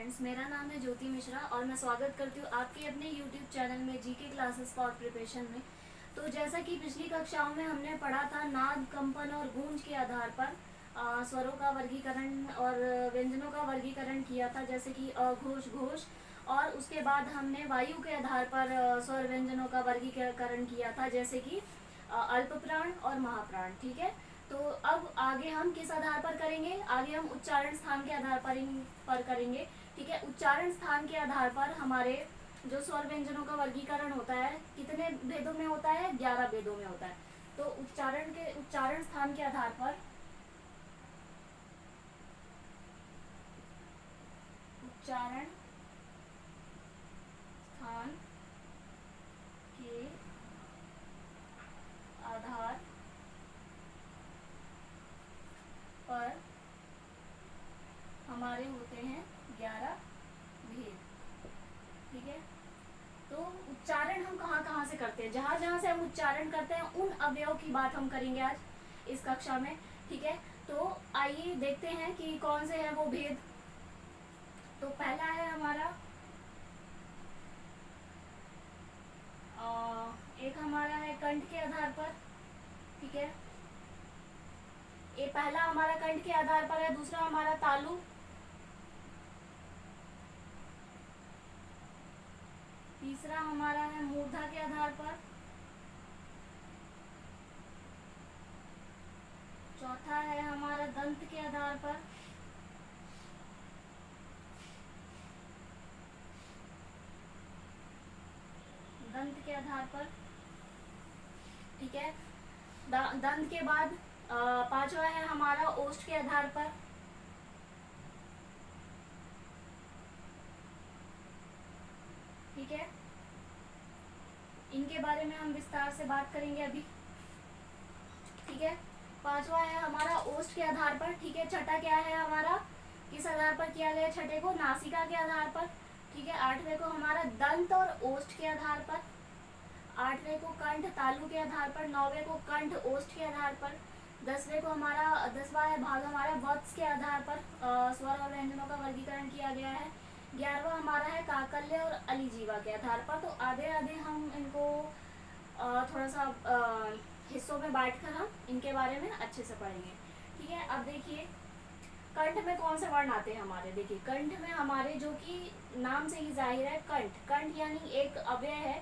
Friends, मेरा नाम है ज्योति मिश्रा और मैं स्वागत करती हूँ आपके अपने यूट्यूब चैनल में जीके क्लासेस फॉर प्रिपरेशन में। तो जैसा कि पिछली कक्षाओं में हमने पढ़ा था, नाद, कंपन और गूंज के आधार पर स्वरों का वर्गीकरण और व्यंजनों का वर्गीकरण किया था, जैसे कि अघोष, घोष। और उसके बाद हमने वायु के आधार पर स्वर व्यंजनों का वर्गीकरण किया था, जैसे कि अल्प प्राण और महाप्राण। ठीक है, तो अब आगे हम किस आधार पर करेंगे? आगे हम उच्चारण स्थान के आधार पर करेंगे। ठीक है, उच्चारण स्थान के आधार पर हमारे जो स्वर व्यंजनों का वर्गीकरण होता है कितने भेदों में होता है? 11 भेदों में होता है। तो उच्चारण स्थान के आधार पर उच्चारण स्थान के आधार पर हमारे होते हैं 11 भेद। ठीक है, तो उच्चारण हम कहाँ कहाँ से करते हैं? जहाँ जहाँ से हम उच्चारण करते हैं उन अवयव की बात हम करेंगे आज इस कक्षा में। ठीक है, तो आइए देखते हैं कि कौन से हैं वो भेद। तो पहला है हमारा एक हमारा है कंठ के आधार पर। ठीक है, ये पहला हमारा कंठ के आधार पर है। दूसरा हमारा तालु। तीसरा हमारा है मूर्धा के आधार पर। चौथा है हमारा दंत के आधार पर। दंत के आधार पर। ठीक है, दंत के बाद पांचवा है हमारा ओष्ठ के आधार पर। ठीक है, इनके बारे में हम विस्तार से बात करेंगे अभी। ठीक है, पांचवा है हमारा ओष्ठ के आधार पर। ठीक है, छठा क्या है हमारा? किस आधार पर किया गया छठे को? नासिका के आधार पर। ठीक है, आठवें को हमारा दंत और ओष्ठ के आधार पर। आठवें को कंठ तालु के आधार पर। नौवें को कंठ ओष्ठ के आधार पर। दसवें को हमारा 10वां है भाग हमारा वत्स के आधार पर स्वर और व्यंजनों का वर्गीकरण किया गया है। 11वां हमारा है काकल्य और अलीजीवा के आधार पर। तो आधे आधे हम इनको थोड़ा सा हिस्सों में बांटकर हम इनके बारे में अच्छे से पढ़ेंगे। ठीक है, अब देखिए कंठ में कौन से वर्ण आते हैं हमारे। देखिए कंठ में हमारे, जो कि नाम से ही जाहिर है, कंठ कंठ यानी एक अव्यय है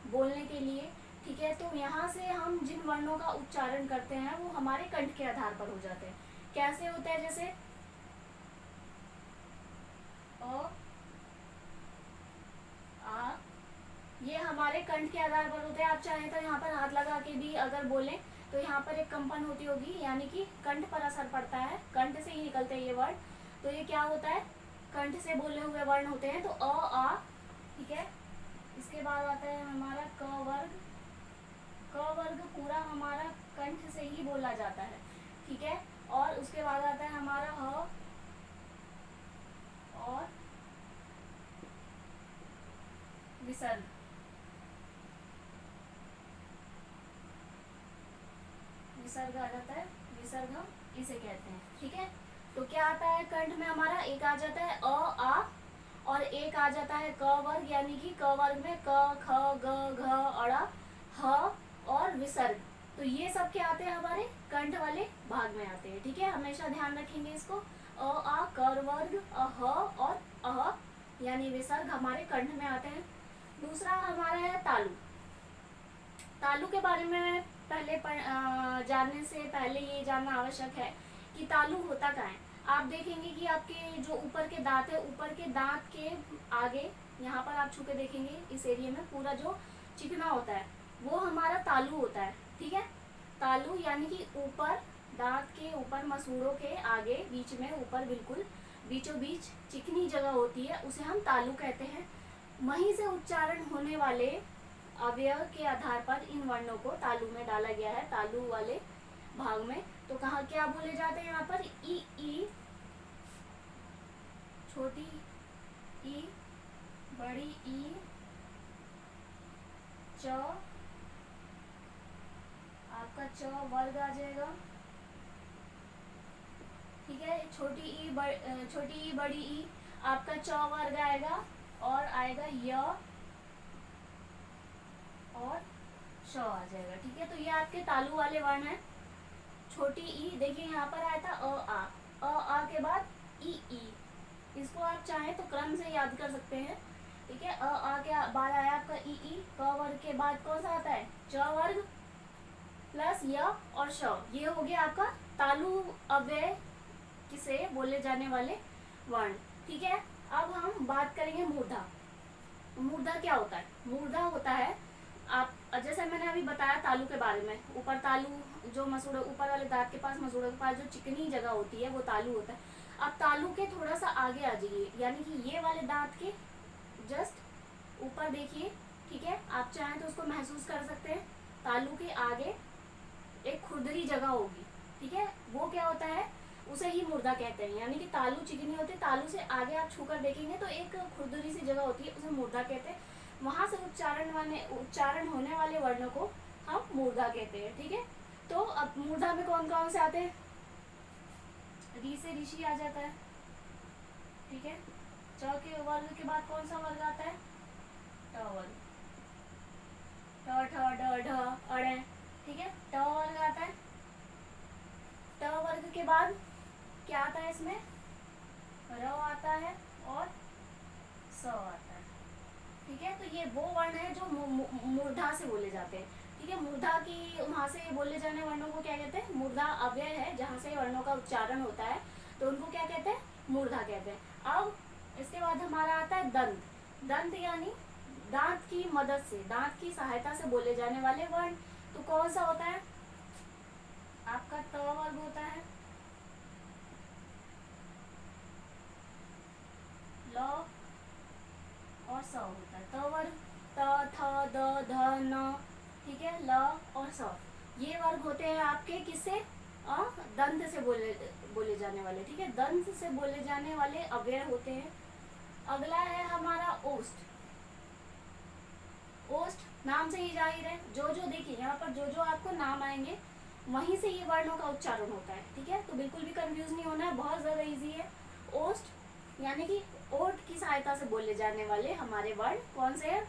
बोलने के लिए। ठीक है, तो यहाँ से हम जिन वर्णों का उच्चारण करते हैं वो हमारे कंठ के आधार पर हो जाते हैं। कैसे होते हैं? जैसे अ, आ, ये हमारे कंठ के आधार पर होते हैं। आप चाहें तो यहाँ पर हाथ लगा के भी अगर बोलें तो यहाँ पर एक कंपन होती होगी, यानी कि कंठ पर असर पड़ता है, कंठ से ही निकलते हैं ये वर्ण। तो ये क्या होता है? कंठ से बोले हुए वर्ण होते हैं। तो अ, आ। ठीक है, इसके बाद आता है हमारा क वर्ग। क वर्ग पूरा हमारा कंठ से ही बोला जाता है। ठीक है, और उसके बाद आता है हमारा ह और विसर्ग। विसर्ग आ जाता है, विसर्ग हम इसे कहते हैं। ठीक है, तो क्या आता है कंठ में हमारा? एक आ जाता है अ, आ, और एक आ जाता है क वर्ग, यानी कि क वर्ग में क, ख, ग, घ, अड़ा, ह और विसर्ग। तो ये सब क्या आते हैं? हमारे कंठ वाले भाग में आते हैं। ठीक है, हमेशा ध्यान रखेंगे इसको। अ, आ, कर वर्ग, अह और अह यानी विसर्ग हमारे कंठ में आते हैं। दूसरा हमारा है तालु। तालु के बारे में जानने से पहले ये जानना आवश्यक है कि तालु होता क्या है। आप देखेंगे कि आपके जो ऊपर के दांत है, ऊपर के दांत के आगे यहाँ पर आप छू के देखेंगे, इस एरिया में पूरा जो चिकना होता है वो हमारा तालु होता है। ठीक है, तालु यानी कि ऊपर दांत के ऊपर, मसूड़ों के आगे बीच में, ऊपर बिल्कुल बीचों बीच चिकनी जगह होती है, उसे हम तालु कहते हैं। वहीं से उच्चारण होने वाले अवयव के आधार पर इन वर्णों को तालु में डाला गया है, तालु वाले भाग में। तो कहा क्या बोले जाते हैं यहाँ पर? ई, छोटी ई, बड़ी ई, च, आपका च वर्ग आ जाएगा। ठीक है, छोटी ई, बड़ी ई। आपका च वर्ग आएगा और आएगा य और श आ जाएगा। ठीक है, तो ये आपके तालु वाले वर्ण है। छोटी ई देखिए यहाँ पर आया था अ आ के बाद ई। इसको आप चाहें तो क्रम से याद कर सकते हैं। ठीक है, आ के बाद आया आपका ई, क वर्ग के बाद कौन सा आता है, च वर्ग प्लस य और श। ये हो गया आपका तालु अव्यय किसे बोले जाने वाले वर्ण। ठीक है, अब हम बात करेंगे मूर्धा। मूर्धा क्या होता है? मूर्धा होता है, आप जैसे मैंने अभी बताया तालु के बारे में, ऊपर तालु जो मसूड़े ऊपर वाले दांत के पास, मसूड़े के पास जो चिकनी जगह होती है वो तालु होता है। अब तालु के थोड़ा सा आगे आ जाइए, यानी कि ये वाले दांत के जस्ट ऊपर देखिए। ठीक है, आप चाहें तो उसको महसूस कर सकते हैं। तालु के आगे एक खुरदरी जगह होगी। ठीक है, वो क्या होता है, उसे ही मूर्धा कहते हैं। यानी कि तालु चिकनी होती है, तालु से आगे आप छूकर देखेंगे तो एक खुरदरी सी जगह होती है, उसे मूर्धा कहते हैं। वहां से उच्चारण होने वाले वर्णों को हम मूर्धा कहते हैं। ठीक है, तो अब मूर्धा में कौन कौन से आते हैं? री से ऋषि आ जाता है। ठीक है, च के वर्ग के बाद कौन सा वर्ग आता है? ट वर्ग, ट ठ ड ढ अड़े। ठीक है, ट वर्ग आता है। ट वर्ग के बाद क्या आता है इसमें? र आता है और स आता है। ठीक है, तो ये वो वर्ण है जो मूर्धा से बोले जाते हैं। ठीक है, मूर्धा की वहां से बोले जाने वर्णों को क्या कहते हैं? मूर्धा अव्यय है, जहां से वर्णों का उच्चारण होता है, तो उनको क्या कहते हैं? मूर्धा कहते हैं। अब इसके बाद हमारा आता है दंत। दंत यानी दांत की मदद से, दांत की सहायता से बोले जाने वाले वर्ण। तो कौन सा होता है? आपका त वर्ग होता है, ल और स होता है। त वर्ग त थ द ध न। ठीक है, ल और स ये वर्ग होते हैं आपके किससे? दंत से बोले जाने वाले। ठीक है, दंत से बोले जाने वाले अव्यय होते हैं। अगला है हमारा ओष्ठ। ओष्ठ नाम से ही जाहिर है, जो जो देखिए यहाँ पर जो जो आपको नाम आएंगे वहीं से ये वर्णों का उच्चारण होता है। ठीक है, तो बिल्कुल भी कंफ्यूज नहीं होना है, बहुत ज्यादा इजी है। ओष्ठ यानी कि ओठ की सहायता से बोले जाने वाले हमारे वर्ण कौन से हैं?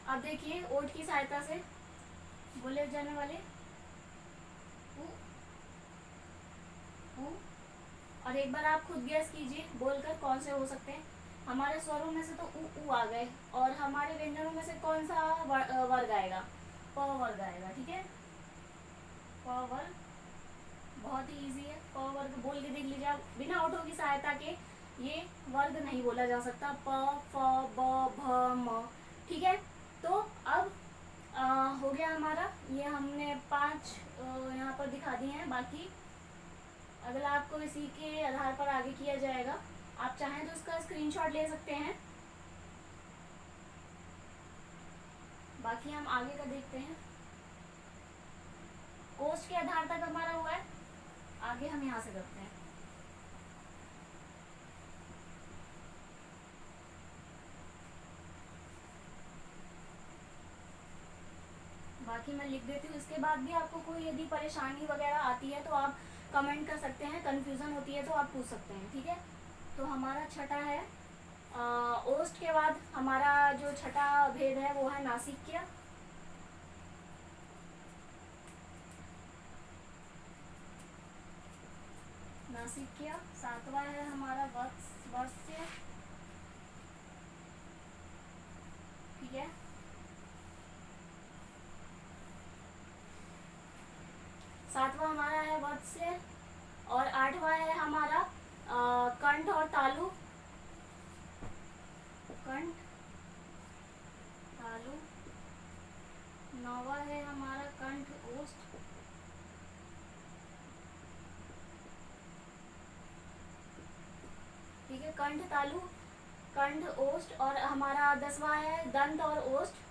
अब देखिए, ओठ की सहायता से बोले जाने वाले उ, उ, और एक बार आप खुद गैस कीजिए बोलकर कौन से हो सकते हैं। हमारे स्वरों में से तो उ आ गए, और हमारे व्यंजनों में से कौन सा वर्ग आएगा? प वर्ग आएगा। ठीक है, प वर्ग बहुत ही इजी है। प वर्ग बोल के देख लीजिए आप, बिना ओठों की सहायता के ये वर्ग नहीं बोला जा सकता। प फ ब भ म। ठीक है, तो अब हो गया हमारा, ये हमने 5 यहाँ पर दिखा दिए हैं। बाकी अगला आपको इसी के आधार पर आगे किया जाएगा। आप चाहें तो इसका स्क्रीनशॉट ले सकते हैं। बाकी हम आगे का देखते हैं। कोष्ठ के आधार तक हमारा हुआ है, आगे हम यहाँ से करते हैं। बाकी मैं लिख देती हूँ, इसके बाद भी आपको कोई यदि परेशानी वगैरह आती है तो आप कमेंट कर सकते हैं, कंफ्यूजन होती है तो आप पूछ सकते हैं। ठीक है, तो हमारा छठा है ओष्ठ के बाद हमारा जो छठा भेद है वो है नासिक्य। नासिक्य। सातवां है हमारा वत्स्य। ठीक है, सातवां हमारा है वत्स्य, और आठवां है हमारा कंठ और तालु। कंठ तालु। नौवां है हमारा कंठ ओष्ठ। ठीक है, कंठ तालु कंठ ओष्ठ, और हमारा 10वां है दंत और ओष्ठ।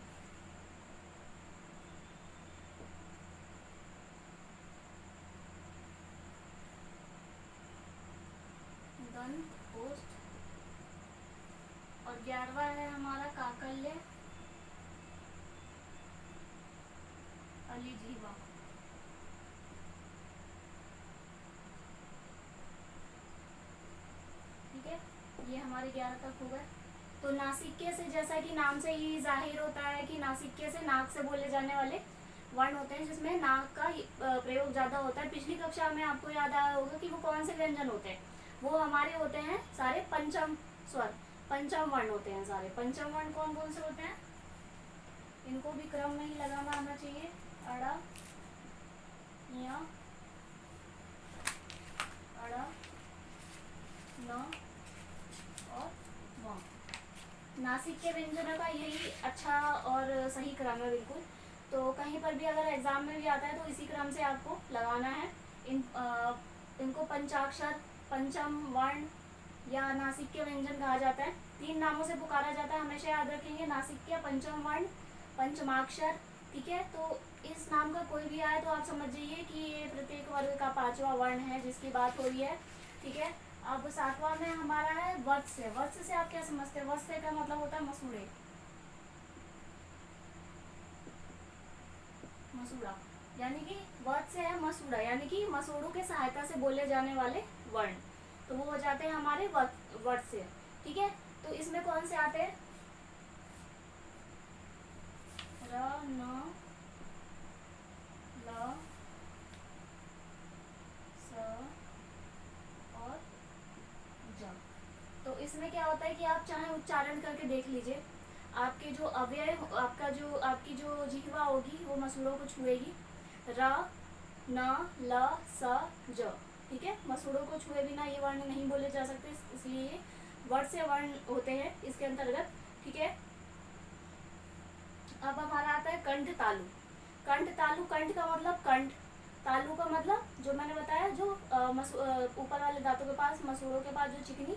दंत ओष्ठ, और 11वां है हमारा काकल्य अलिजीवा। ठीक है, ये हमारे 11 तक हो गए। तो नासिक्य से, जैसा कि नाम से ही जाहिर होता है कि नासिक्य से नाक से बोले जाने वाले वर्ण होते हैं, जिसमें नाक का प्रयोग ज्यादा होता है। पिछली कक्षा में आपको याद आया होगा कि वो कौन से व्यंजन होते हैं, वो हमारे होते हैं सारे पंचम स्वर, पंचम वर्ण होते हैं सारे। पंचम वर्ण कौन कौन से होते हैं, इनको भी क्रम में ही लगाना आना चाहिए। अड़ा, या, अड़ा, न और व। नासिक के व्यंजनों का यही अच्छा और सही क्रम है बिल्कुल। तो कहीं पर भी अगर एग्जाम में भी आता है तो इसी क्रम से आपको लगाना है। इनको पंचाक्षर, पंचम वर्ण या नासिक्य व्यंजन कहा जाता है। 3 नामों से पुकारा जाता है, हमेशा याद रखेंगे, नासिक्य, पंचम वर्ण, पंचमाक्षर। ठीक है, तो इस नाम का कोई भी आए तो आप समझ जाइए कि ये प्रत्येक वर्ग का 5वां वर्ण है जिसकी बात हो रही है। ठीक है, अब 7वां में हमारा है वत्स्य। वत्स्य से आप क्या समझते हैं, वत्स्य का मतलब होता है मसूड़े, मसूड़ा, यानी कि वत्स्य है मसूड़ा, यानी कि मसूड़ों के सहायता से बोले जाने वाले वर्ण, तो वो हो जाते हैं हमारे वत्स्य। ठीक है, तो इसमें कौन से आते हैं, र, न, ल, स और ज। तो इसमें क्या होता है कि आप चाहे उच्चारण करके देख लीजिए, आपके जो अव्यय, आपकी जो जिह्वा होगी वो मसूड़ों को छुएगी। र, न, ल, स, ज। ठीक है, मसूड़ों को छुए बिना ये वर्ण नहीं बोले जा सकते, इसलिए ये वत्स्य वर्ण होते हैं इसके अंतर्गत। ठीक है, अब हमारा आता है कंठ तालु। कंठ तालु, कंठ का मतलब कंठ, तालु का मतलब जो मैंने बताया, जो ऊपर वाले दांतों के पास, मसूड़ों के पास जो चिकनी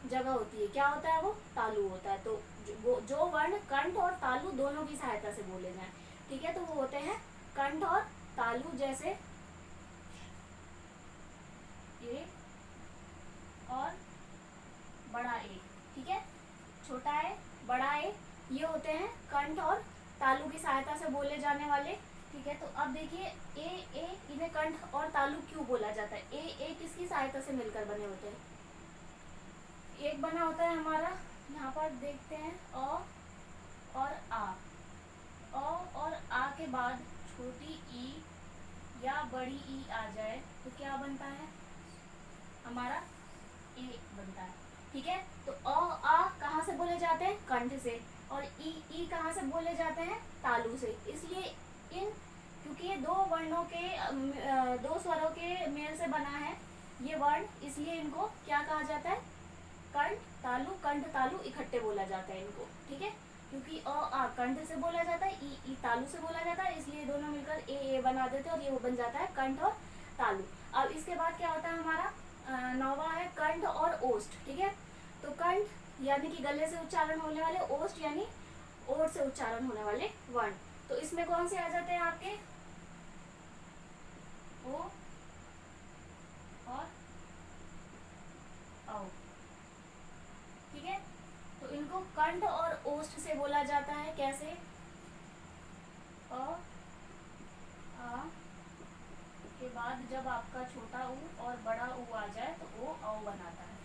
जगह होती है, क्या होता है वो तालु होता है। तो जो वर्ण कंठ और तालु दोनों की सहायता से बोले जाएं, ठीक है, तो वो होते हैं कंठ और तालु। जैसे ए और बड़ा ए, ठीक है, छोटा ए, बड़ा ए, ये होते हैं कंठ और तालु की सहायता से बोले जाने वाले। ठीक है, तो अब देखिए ए इन्हें कंठ और तालु क्यों बोला जाता है। ए किसकी सहायता से मिलकर बने होते हैं, एक बना होता है हमारा, यहाँ पर देखते हैं अ और आ। अ और आ के बाद छोटी ई या बड़ी ई आ जाए तो क्या बनता है, हमारा ए बनता है। ठीक है, तो अ आ कहाँ से बोले जाते हैं, कंठ से, और ई कहाँ से बोले जाते हैं, तालु से। इसलिए क्योंकि ये दो वर्णों के दो स्वरों के मेल से बना है ये वर्ण, इसलिए इनको क्या कहा जाता है, कंठ तालु इकट्ठे बोला जाता है इनको। ठीक है, क्योंकि अ आ कंठ से बोला जाता है, ई तालु से बोला जाता है, इसलिए दोनों मिलकर ए बना देते हैं और ये वो बन जाता है कंठ और तालु। अब इसके बाद क्या होता है हमारा 9वां है कंठ और ओष्ठ। ठीक है, तो कंठ यानी कि गले से उच्चारण होने वाले, ओष्ठ यानी ओठ से उच्चारण होने वाले वर्ण। तो इसमें कौन से आ जाते हैं आपके, ओ और औ। ठीक है, तो इनको कंठ और ओष्ठ से बोला जाता है, कैसे, अ आ के बाद जब आपका छोटा ऊ और बड़ा ऊ आ जाए तो वो औ बनाता है,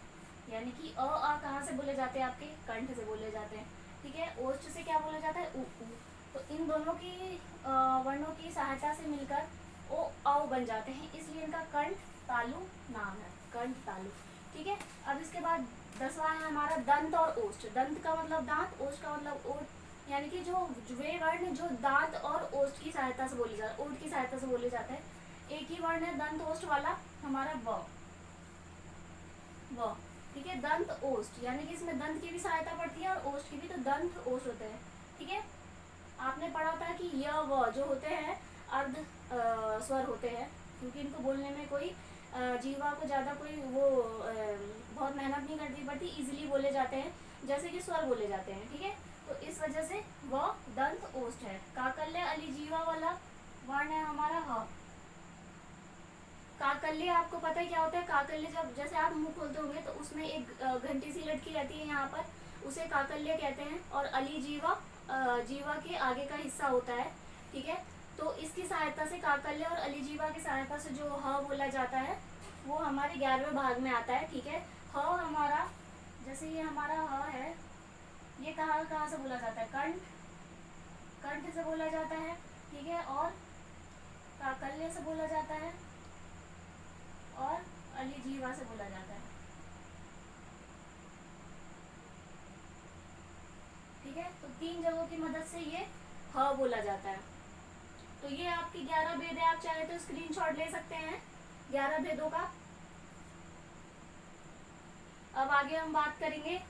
यानी कि अ आ कहाँ से बोले जाते हैं, आपके कंठ से बोले जाते हैं। ठीक है, ओष्ठ से क्या बोला जाता है, ऊ। तो इन दोनों की वर्णों की सहायता से मिलकर ओ औ बन जाते हैं, इसलिए इनका कंठ तालु नाम है, कंठ तालु। ठीक है, अब इसके बाद 10वां है हमारा दंत और ओष्ठ। दंत का मतलब दांत, ओष्ठ का मतलब ओठ, यानी कि जो वे वर्ण जो दांत और ओष्ठ की सहायता से बोले जाते, ओठ की सहायता से बोले जाते हैं। एक ही वर्ण है दंत ओष्ठ वाला हमारा व। ठीक है, दंत ओष्ठ, यानी कि इसमें दंत की भी सहायता पड़ती है और ओष्ठ की भी, तो दंत ओष्ठ होते हैं। ठीक है, आपने पढ़ा था कि य व जो होते हैं अर्ध स्वर होते हैं, क्योंकि इनको बोलने में कोई जीवा को ज्यादा कोई वो बहुत मेहनत नहीं करनी पड़ती, इजीली बोले जाते हैं, जैसे कि स्वर बोले जाते हैं। ठीक है, तो इस वजह से व दंत ओष्ठ है। काकल्य अलिजीवा वाला वर्ण है हमारा ह। काकल्य आपको पता है क्या होता है, काकल्य जब जैसे आप मुंह खोलते होंगे तो उसमें एक घंटी सी लटकी रहती है यहाँ पर, उसे काकल्य कहते हैं। और अलिजीवा जीवा के आगे का हिस्सा होता है। ठीक है, तो इसकी सहायता से, काकल्य और अलिजीवा की सहायता से जो ह बोला जाता है वो हमारे 11वें भाग में आता है। ठीक है, ह हमारा, जैसे ये ये कहाँ कहाँ से बोला जाता है, कंठ, कंठ से बोला जाता है, ठीक है, और काकल्य से बोला जाता है, और अलिजीवा से बोला जाता है, ठीक है। तो 3 जगहों की मदद से ये ह बोला जाता है। तो ये आपकी 11 भेद है, आप चाहे तो स्क्रीनशॉट ले सकते हैं 11 भेदों का। अब आगे हम बात करेंगे,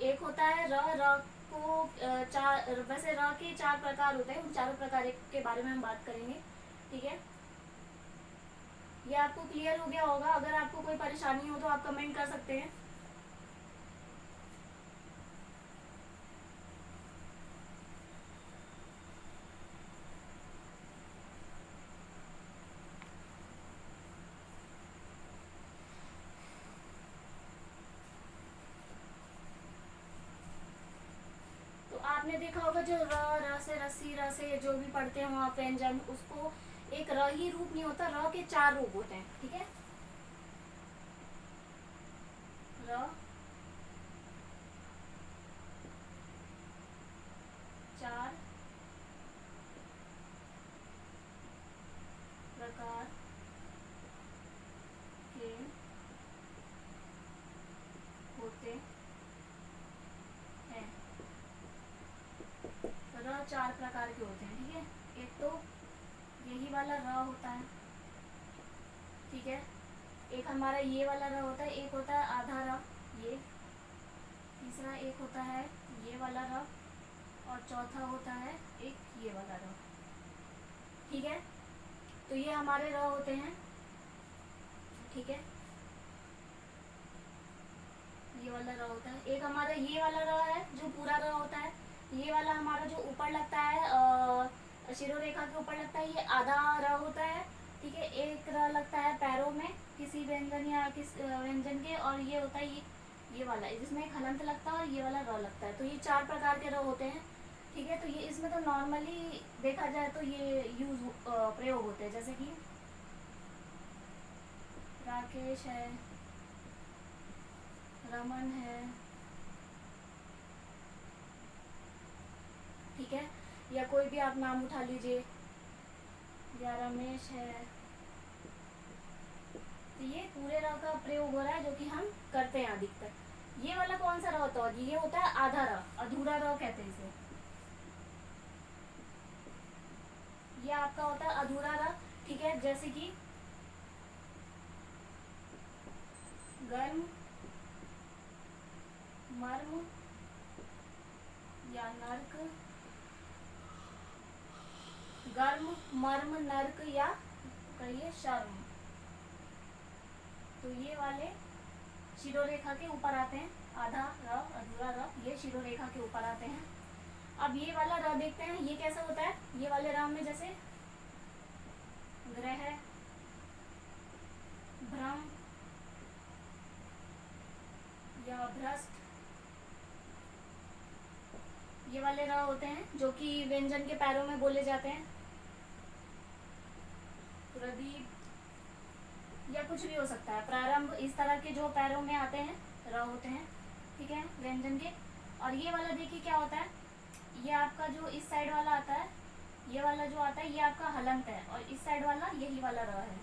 एक होता है र। र को चार, वैसे र के 4 प्रकार होते हैं, उन चारों प्रकार के बारे में हम बात करेंगे, ठीक है। ये आपको क्लियर हो गया होगा, अगर आपको कोई परेशानी हो तो आप कमेंट कर सकते हैं। आपने देखा होगा जो र से रस्सी, र से जो भी पढ़ते हो आप व्यंजन, उसको एक र ही रूप नहीं होता, र के 4 रूप होते हैं, ठीक है। र 4 प्रकार के होते हैं। र 4 प्रकार के होते हैं, ठीक है। एक तो यही वाला र होता है, ठीक है। एक हमारा ये वाला र होता है, एक होता है आधा र, ये। तीसरा एक होता है ये वाला र, और चौथा होता है एक ये वाला र, ठीक है। तो ये हमारे र होते हैं, ठीक है। ये वाला र होता है। एक हमारा ये वाला र है जो पूरा र होता है। ये वाला हमारा जो ऊपर लगता है शिरोरेखा के ऊपर लगता है, ये आधा र होता है, ठीक है। एक र लगता है पैरों में किसी व्यंजन या किस व्यंजन के, और ये होता है ये वाला, जिसमें एक हलंत लगता है और ये वाला र लगता है। तो ये 4 प्रकार के र होते हैं, ठीक है। तो ये इसमें तो नॉर्मली देखा जाए तो ये प्रयोग होते हैं, जैसे कि राकेश है, रमन है, ठीक है। या कोई भी आप नाम उठा लीजिए, या रमेश है। तो ये पूरे र का प्रयोग हो रहा है, जो कि हम करते हैं अधिकतर। ये वाला कौन सा र होता है, ये होता है आधा र, अधूरा र कहते हैं इसे। ये आपका होता है अधूरा र, ठीक है। जैसे कि गर्म, मर्म या नर्क, गर्म, मर्म, नर्क, या कहिए शर्म। तो ये वाले शिरोरेखा के ऊपर आते हैं, आधा र, अधूरा र, ये शिरोरेखा के ऊपर आते हैं। अब ये वाला र देखते हैं, ये कैसा होता है। ये वाले र में जैसे ग्रह, भ्रम या भ्रष्ट, ये वाले र होते हैं जो कि व्यंजन के पैरों में बोले जाते हैं। प्रदीप, या कुछ भी हो सकता है। प्रारंभ, इस तरह के जो पैरों में आते हैं र होते हैं, ठीक है, व्यंजन के। और ये वाला देखिए क्या होता है, ये आपका जो इस साइड वाला आता है, ये वाला जो आता है ये आपका हलंत है, और इस साइड वाला यही वाला र है।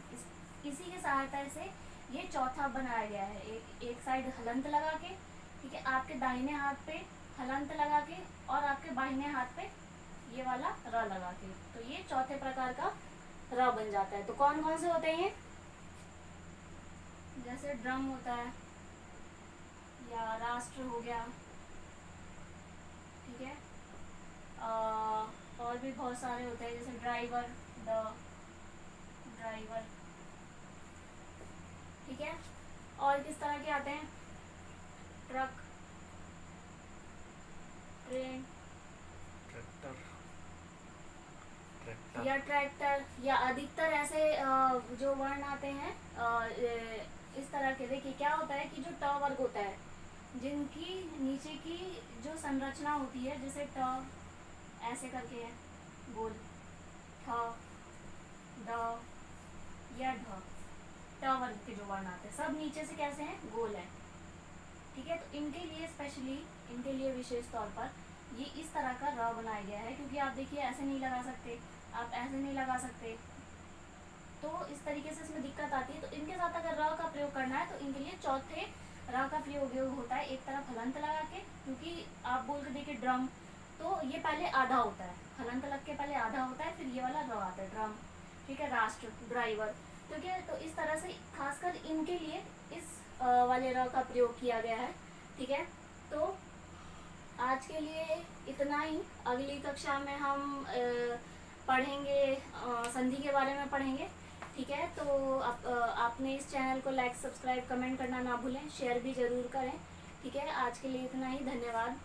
इसी की सहायता से ये चौथा बनाया गया है। एक साइड हलंत लगा के, ठीक है, आपके दाहिने हाथ पे हलंत लगा के, और आपके बाहिने हाथ पे ये वाला र लगा के, तो ये चौथे प्रकार का र बन जाता है। तो कौन कौन से होते हैं, जैसे ड्रम होता है, या राष्ट्र हो गया, ठीक है। और भी बहुत सारे होते हैं, जैसे ड्राइवर, द ड्राइवर, ठीक है। और किस तरह के आते हैं, ट्रक, ट्रेन, या ट्रैक्टर, या अधिकतर ऐसे जो वर्ण आते हैं इस तरह के। देखिए क्या होता है कि जो ट वर्ग होता है, जिनकी नीचे की जो संरचना होती है, जैसे ट ऐसे करके है गोल, ठ, ड या ढ, ट वर्ग के जो वर्ण आते हैं सब नीचे से कैसे हैं, गोल है, ठीक है। तो इनके लिए स्पेशली, इनके लिए विशेष तौर पर ये इस तरह का र बनाया गया है, क्योंकि आप देखिए ऐसे नहीं लगा सकते, आप ऐसे नहीं लगा सकते, तो इस तरीके से इसमें दिक्कत आती है। तो इनके साथ अगर र का प्रयोग करना है तो इनके लिए चौथे र का प्रयोग होता है, एक तरफ हलंत लगा के, क्योंकि आप बोल के देखिए ड्रम, तो ये पहले आधा होता है, हलंत लग के पहले आधा होता है, फिर ये वाला र आता है ड्रम, ठीक है, राष्ट्र, ड्राइवर, ठीक है। तो इस तरह से खासकर इनके लिए इस वाले र का प्रयोग किया गया है, ठीक है। तो आज के लिए इतना ही। अगली कक्षा में हम पढ़ेंगे, संधि के बारे में पढ़ेंगे, ठीक है। तो आपने इस चैनल को लाइक, सब्सक्राइब, कमेंट करना ना भूलें, शेयर भी ज़रूर करें, ठीक है। आज के लिए इतना ही, धन्यवाद।